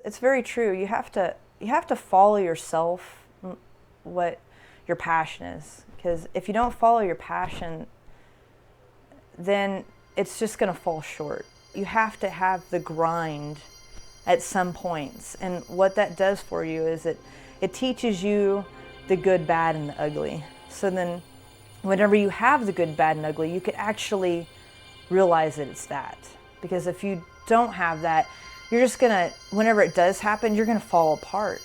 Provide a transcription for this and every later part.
it's very true. You have to follow yourself, what your passion is. Because if you don't follow your passion, then it's just going to fall short. You have to have the grind at some points. And what that does for you is it teaches you the good, bad, and the ugly. So then whenever you have the good, bad, and ugly, you could actually realize that it's that. Because if you don't have that, you're just gonna, whenever it does happen, you're gonna fall apart.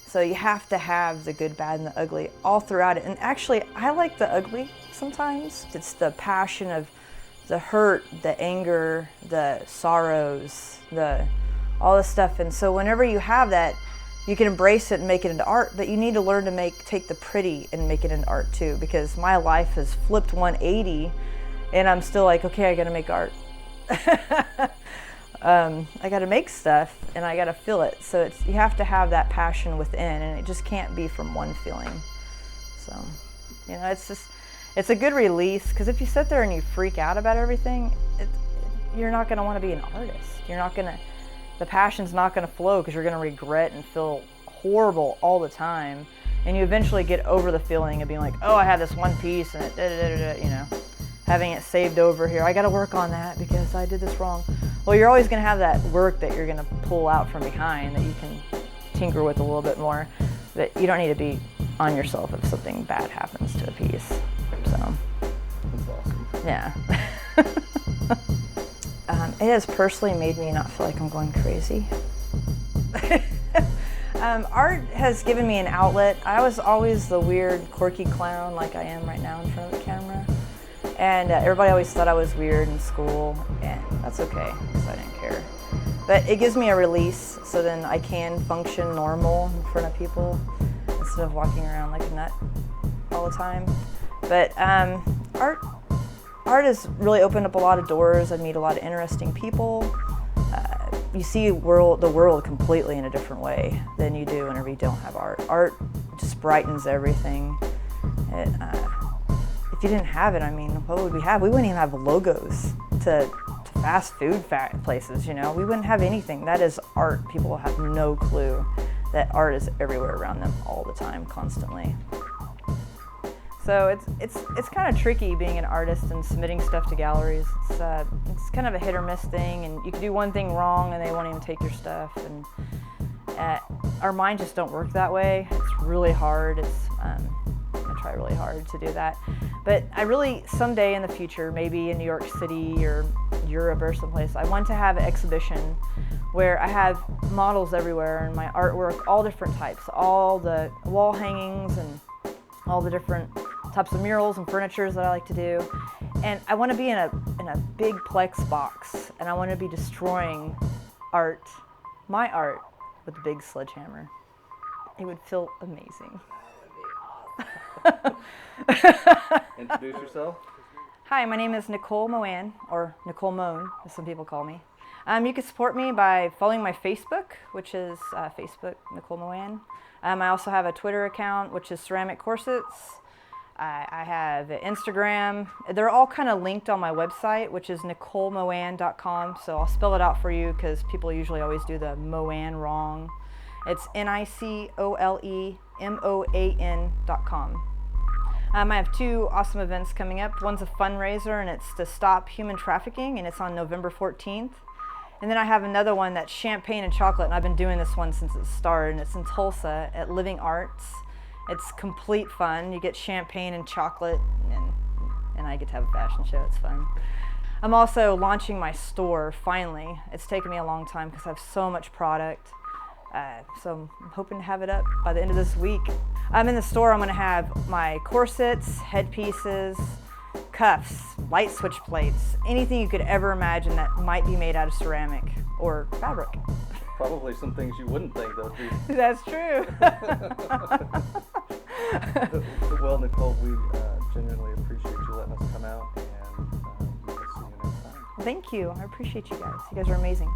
So you have to have the good, bad, and the ugly all throughout it. And actually, I like the ugly sometimes. It's the passion of the hurt, the anger, the sorrows, all this stuff. And so whenever you have that, you can embrace it and make it into art, but you need to learn to take the pretty and make it into art too, because my life has flipped 180 and I'm still like, okay, I gotta make art. I gotta make stuff and I gotta feel it. So you have to have that passion within, and it just can't be from one feeling. So, it's a good release, because if you sit there and you freak out about everything, you're not gonna wanna be an artist. The passion's not going to flow, because you're going to regret and feel horrible all the time. And you eventually get over the feeling of being like, oh, I had this one piece and having it saved over here. I got to work on that because I did this wrong. Well, you're always going to have that work that you're going to pull out from behind that you can tinker with a little bit more. But you don't need to be on yourself if something bad happens to a piece. So, that's awesome. Yeah. It has personally made me not feel like I'm going crazy. Art has given me an outlet. I was always the weird, quirky clown like I am right now in front of the camera. And everybody always thought I was weird in school, and that's okay, because I didn't care. But it gives me a release, so then I can function normal in front of people instead of walking around like a nut all the time. But art has really opened up a lot of doors. I meet a lot of interesting people. You see the world completely in a different way than you do whenever you don't have art. Art just brightens everything. If you didn't have it, what would we have? We wouldn't even have logos to fast food places, We wouldn't have anything. That is art. People have no clue that art is everywhere around them all the time, constantly. So it's kind of tricky being an artist and submitting stuff to galleries. It's kind of a hit or miss thing, and you can do one thing wrong and they won't even take your stuff. And our minds just don't work that way. It's really hard. I try really hard to do that. But I really, someday in the future, maybe in New York City or Europe or someplace, I want to have an exhibition where I have models everywhere and my artwork, all different types, all the wall hangings and all the different types of murals and furnitures that I like to do. And I want to be in a big Plex box, and I want to be destroying art, my art, with a big sledgehammer. It would feel amazing. Introduce yourself. Hi, my name is Nicole Moan, or Nicole Moan, as some people call me. You can support me by following my Facebook, which is Facebook Nicole Moan. I also have a Twitter account, which is Ceramic Corsets. I have Instagram. They're all kind of linked on my website, which is NicoleMoan.com. So I'll spell it out for you because people usually always do the Moan wrong. It's NicoleMoan.com. I have two awesome events coming up. One's a fundraiser, and it's to stop human trafficking, and it's on November 14th. And then I have another one that's champagne and chocolate, and I've been doing this one since it started, and it's in Tulsa at Living Arts. It's complete fun. You get champagne and chocolate, and I get to have a fashion show. It's fun. I'm also launching my store, finally. It's taken me a long time because I have so much product. So I'm hoping to have it up by the end of this week. In the store, I'm going to have my corsets, headpieces, cuffs, light switch plates, anything you could ever imagine that might be made out of ceramic or fabric. Probably some things you wouldn't think, though. That's true. Well, Nicole, we genuinely appreciate you letting us come out, and we'll see you next time. Thank you. I appreciate you guys. You guys are amazing.